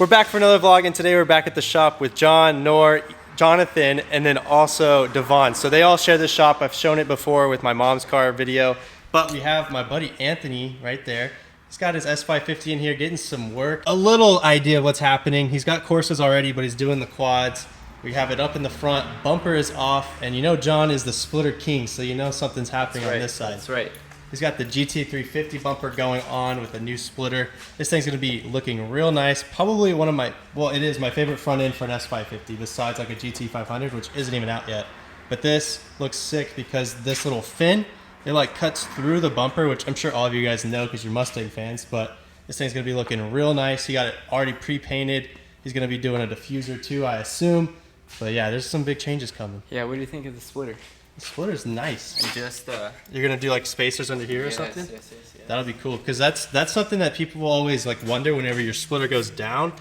We're back for another vlog, and today we're back at the shop with John, Nour, Jonathan, and then also Devon. So they all share the shop. I've shown it before with my mom's car video, but we have my buddy Anthony right there. He's got his S550 in here getting some work. A little idea of what's happening. He's got courses already, but he's doing the quads. We have it up in the front, bumper is off, and you know John is the splitter king, so you know something's happening on this side. That's right. He's got the GT350 bumper going on with a new splitter. This thing's gonna be looking real nice. Probably one of my, well, it is my favorite front end for an S550, besides like a GT500, which isn't even out yet. But this looks sick because this little fin, it like cuts through the bumper, which I'm sure all of you guys know because you're Mustang fans, but this thing's gonna be looking real nice. He got it already pre-painted. He's gonna be doing a diffuser too, I assume. But yeah, there's some big changes coming. Yeah, what do you think of the splitter? The splitter's nice. And just you're gonna do like spacers under here or something? Yes. That'll be cool, because that's something that people will always like wonder whenever your splitter goes down,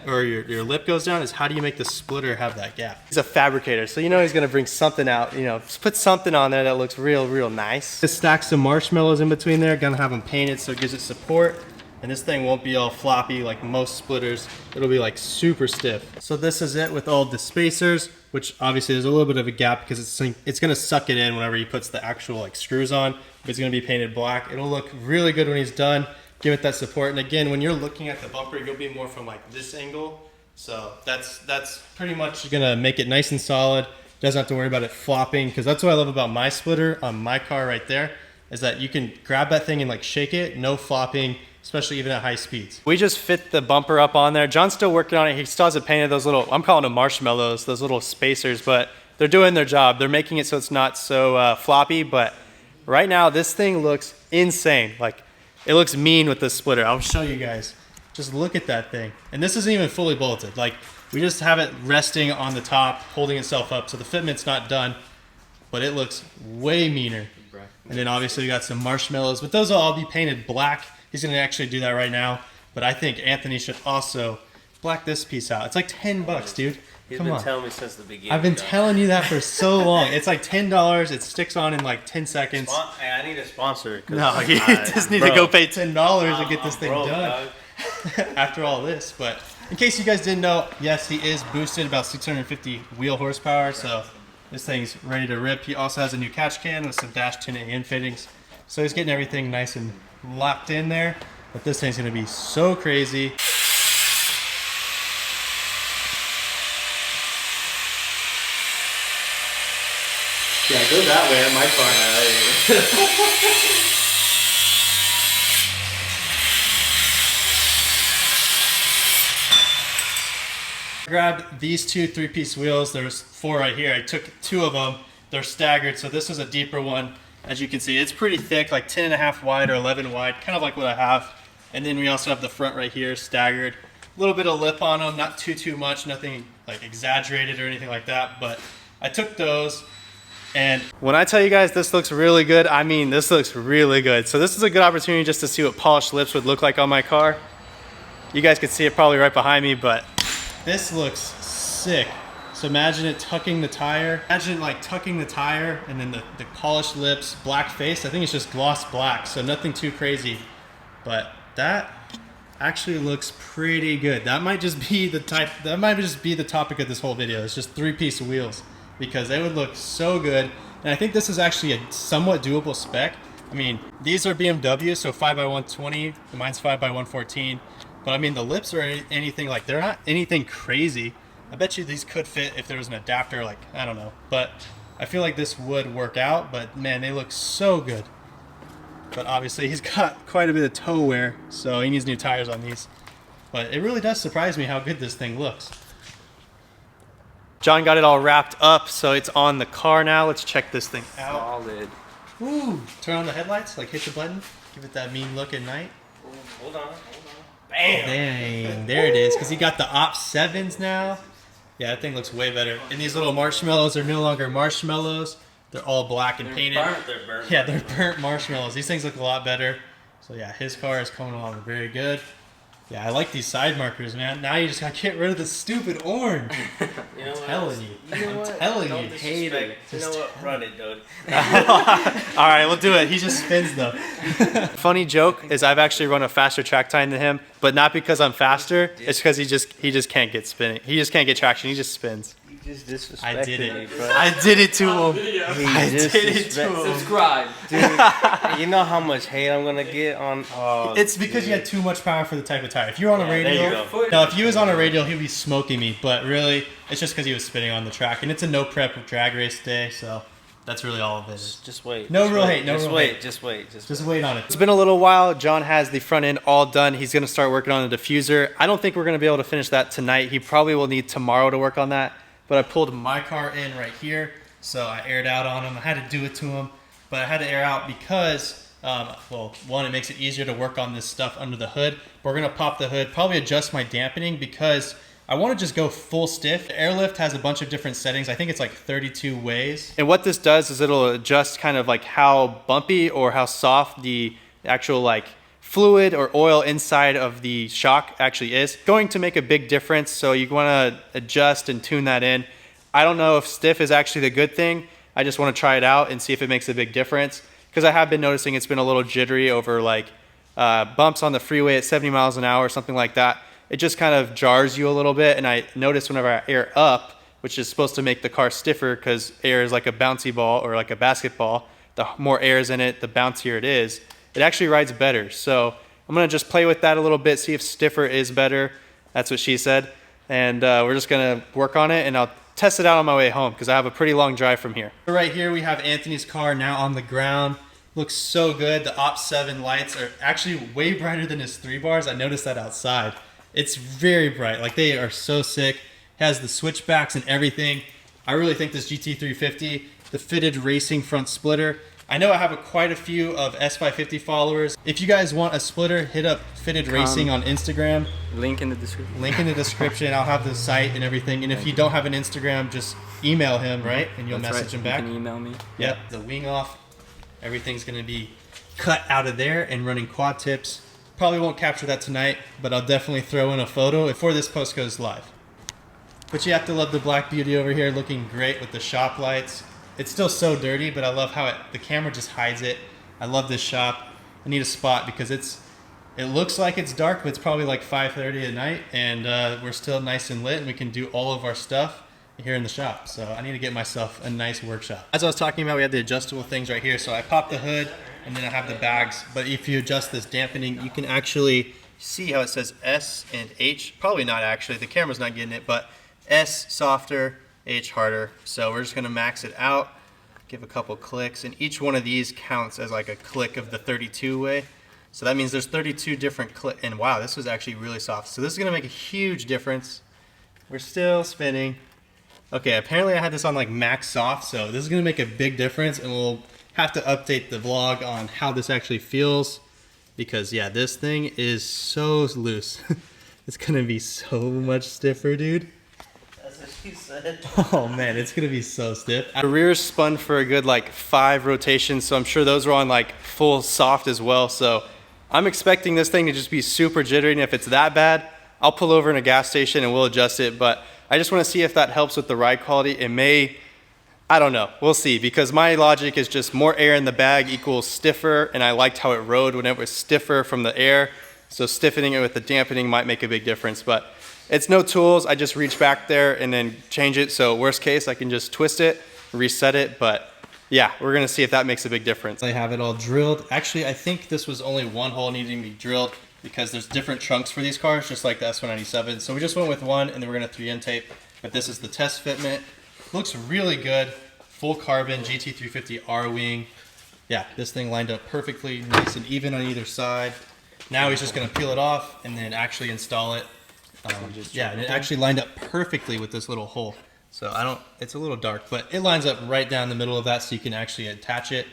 or your lip goes down, is how do you make the splitter have that gap? He's a fabricator, so you know he's gonna bring something out, you know, just put something on there that looks real nice. Just stack some marshmallows in between there, gonna have them painted so it gives it support. And this thing won't be all floppy like most splitters. It'll be like super stiff. So this is it with all the spacers, which obviously there's a little bit of a gap because it's gonna suck it in whenever he puts the actual like screws on. But it's gonna be painted black. It'll look really good when he's done. Give it that support. And again, when you're looking at the bumper, you'll be more from like this angle. So that's pretty much gonna make it nice and solid. Doesn't have to worry about it flopping, because that's what I love about my splitter on my car right there, is that you can grab that thing and like shake it, no flopping, especially even at high speeds. We just fit the bumper up on there. John's still working on it. He still hasn't painted those little, I'm calling them marshmallows, those little spacers, but they're doing their job. They're making it so it's not so floppy, but right now this thing looks insane. Like, it looks mean with the splitter. I'll show you guys. Just look at that thing. And this isn't even fully bolted. Like, we just have it resting on the top, holding itself up, so the fitment's not done, but it looks way meaner. And then obviously we got some marshmallows, but those will all be painted black. He's gonna actually do that right now, but I think Anthony should also black this piece out. It's like 10 bucks, dude. He's been telling me since the beginning. I've been telling you that for so long. It's like $10. It sticks on in like 10 seconds. Hey, I need a sponsor. No, you just need to go pay $10 to get this thing broke, done. After all this, but in case you guys didn't know, yes, he is boosted about 650 wheel horsepower, so this thing's ready to rip. He also has a new catch can with some dash 10 fittings, so he's getting everything nice and locked in there. But this thing's gonna be so crazy. Yeah, go that way at my car. Grabbed these two 3-piece wheels. There's 4 right here. I took 2 of them. They're staggered, so this is a deeper one. As you can see, it's pretty thick, like 10.5 wide or 11 wide, kind of like what I have. And then we also have the front right here, staggered. A little bit of lip on them, not too much, nothing like exaggerated or anything like that, but I took those. And when I tell you guys this looks really good, I mean this looks really good. So this is a good opportunity just to see what polished lips would look like on my car. You guys can see it probably right behind me, but this looks sick. So imagine it tucking the tire. Imagine like tucking the tire and then the polished lips, black face. I think it's just gloss black, so nothing too crazy. But that actually looks pretty good. That might just be the topic of this whole video. It's just 3-piece wheels, because they would look so good. And I think this is actually a somewhat doable spec. I mean, these are BMW, so 5x120, mine's 5x114. But I mean, the lips are anything like, they're not anything crazy. I bet you these could fit if there was an adapter, like, I don't know. But I feel like this would work out, but man, they look so good. But obviously he's got quite a bit of toe wear, so he needs new tires on these. But it really does surprise me how good this thing looks. John got it all wrapped up, so it's on the car now. Let's check this thing out. Solid. Ooh, turn on the headlights, like hit the button, give it that mean look at night. Ooh, hold on. Bam! Dang, there it is, because he got the Op 7s now. Yeah, that thing looks way better. And these little marshmallows are no longer marshmallows. They're all black and painted. They're burnt. Yeah, they're burnt marshmallows. These things look a lot better. So yeah, his car is coming along very good. Yeah, I like these side markers, man. Now you just gotta get rid of the stupid orange. You know what? Telling you. You know what? I'm telling Don't you. disrespect it. You know what? Run it, dude. All right, we'll do it. He just spins though. Funny joke is I've actually run a faster track time than him, but not because I'm faster. It's because he just can't get spinning. He just can't get traction. He just spins. You just disrespected I did it. me, bro. I did it to him. I did it to him. Subscribe. Dude, you know how much hate I'm gonna get on. It's because you had too much power for the type of tire. If you were on a there you radial, go. no, if he was on a radial, he'd be smoking me. But really, it's just because he was spinning on the track, and it's a no prep drag race day, so that's really all of it is. Just wait. No just real wait, hate, no just real wait, hate. Just wait. Just wait on it. It's been a little while. John has the front end all done. He's gonna start working on the diffuser. I don't think we're gonna be able to finish that tonight. He probably will need tomorrow to work on that. But I pulled my car in right here, so I aired out on him. I had to do it to him, but I had to air out because, well, one, it makes it easier to work on this stuff under the hood. But we're gonna pop the hood, probably adjust my dampening because I want to just go full stiff. Airlift has a bunch of different settings. I think it's like 32 ways. And what this does is it'll adjust kind of like how bumpy or how soft the actual like fluid or oil inside of the shock actually is. Going to make a big difference, so you want to adjust and tune that in. I don't know if stiff is actually the good thing. I just want to try it out and see if it makes a big difference, because I have been noticing it's been a little jittery over like bumps on the freeway at 70 miles an hour or something like that. It just kind of jars you a little bit, and I notice whenever I air up, which is supposed to make the car stiffer because air is like a bouncy ball or like a basketball, the more air is in it, the bouncier it is. It actually rides better. So I'm gonna just play with that a little bit, see if stiffer is better. That's what she said. And we're just gonna work on it, and I'll test it out on my way home because I have a pretty long drive from here. Right here we have Anthony's car now on the ground. Looks so good. The Op7 lights are actually way brighter than his 3 bars. I noticed that outside. It's very bright, like they are so sick. Has the switchbacks and everything. I really think this GT350, the fitted racing front splitter. I know I have quite a few of S550 followers. If you guys want a splitter, hit up Fitted Racing on Instagram. Link in the description. Link in the description. I'll have the site and everything. And if you don't have an Instagram, just email him, right? And you'll message him back. You can email me. Yep. The wing off. Everything's gonna be cut out of there and running quad tips. Probably won't capture that tonight, but I'll definitely throw in a photo before this post goes live. But you have to love the Black Beauty over here, looking great with the shop lights. It's still so dirty, but I love how the camera just hides it. I love this shop. I need a spot because it looks like it's dark, but it's probably like 5:30 at night, and we're still nice and lit, and we can do all of our stuff here in the shop. So I need to get myself a nice workshop. As I was talking about, we have the adjustable things right here. So I pop the hood, and then I have the bags. But if you adjust this dampening, you can actually see how it says S and H. Probably not actually, the camera's not getting it, but S softer, H harder. So we're just gonna max it out, give a couple clicks, and each one of these counts as like a click of the 32 way. So that means there's 32 different clicks, and wow, this was actually really soft. So this is gonna make a huge difference. We're still spinning. Okay, apparently I had this on like max soft, so this is gonna make a big difference, and we'll have to update the vlog on how this actually feels, because yeah, this thing is so loose. It's gonna be so much stiffer, dude. That's what she said. Oh man, it's gonna be so stiff. The rear's spun for a good like 5 rotations, so I'm sure those were on like full soft as well. So I'm expecting this thing to just be super jittery, and if it's that bad, I'll pull over in a gas station and we'll adjust it. But I just want to see if that helps with the ride quality. It may, I don't know, we'll see, because my logic is just more air in the bag equals stiffer, and I liked how it rode when it was stiffer from the air. So stiffening it with the dampening might make a big difference, but it's no tools. I just reach back there and then change it. So worst case, I can just twist it, reset it. But yeah, we're gonna see if that makes a big difference. I have it all drilled. Actually, I think this was only one hole needing to be drilled because there's different trunks for these cars, just like the S197. So we just went with one, and then we're gonna 3N tape. But this is the test fitment. Looks really good. Full carbon GT350 R wing. Yeah, this thing lined up perfectly, nice and even on either side. Now he's just gonna peel it off and then actually install it. Yeah, and it actually lined up perfectly with this little hole. So it's a little dark, but it lines up right down the middle of that, so you can actually attach it,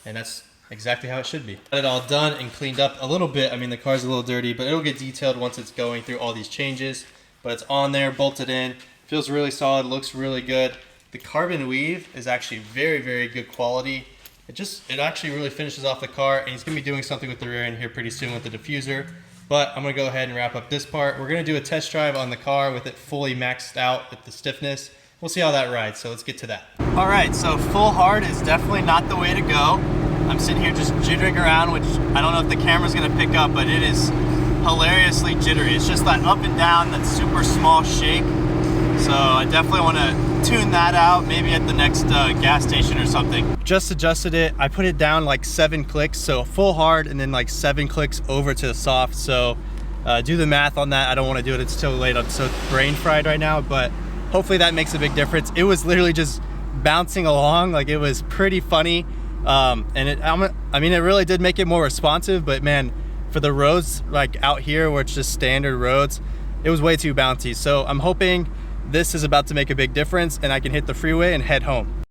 and that's exactly how it should be. Got it all done and cleaned up a little bit. I mean, the car's a little dirty, but it'll get detailed once it's going through all these changes. But it's on there, bolted in, feels really solid, looks really good. The carbon weave is actually very, very good quality. It actually really finishes off the car, and he's gonna be doing something with the rear end here pretty soon with the diffuser. But I'm gonna go ahead and wrap up this part. We're gonna do a test drive on the car with it fully maxed out with the stiffness. We'll see how that rides, so let's get to that. All right, so full hard is definitely not the way to go. I'm sitting here just jittering around, which I don't know if the camera's gonna pick up, but it is hilariously jittery. It's just that up and down, that super small shake. So I definitely wanna tune that out, maybe at the next gas station or something. Just adjusted it. I put it down like 7 clicks, so full hard and then like 7 clicks over to the soft. So do the math on that. I don't wanna do it, it's too late. I'm so brain fried right now, but hopefully that makes a big difference. It was literally just bouncing along, like it was pretty funny. And I mean, it really did make it more responsive, but man, for the roads like out here where it's just standard roads, it was way too bouncy. So I'm hoping this is about to make a big difference and I can hit the freeway and head home.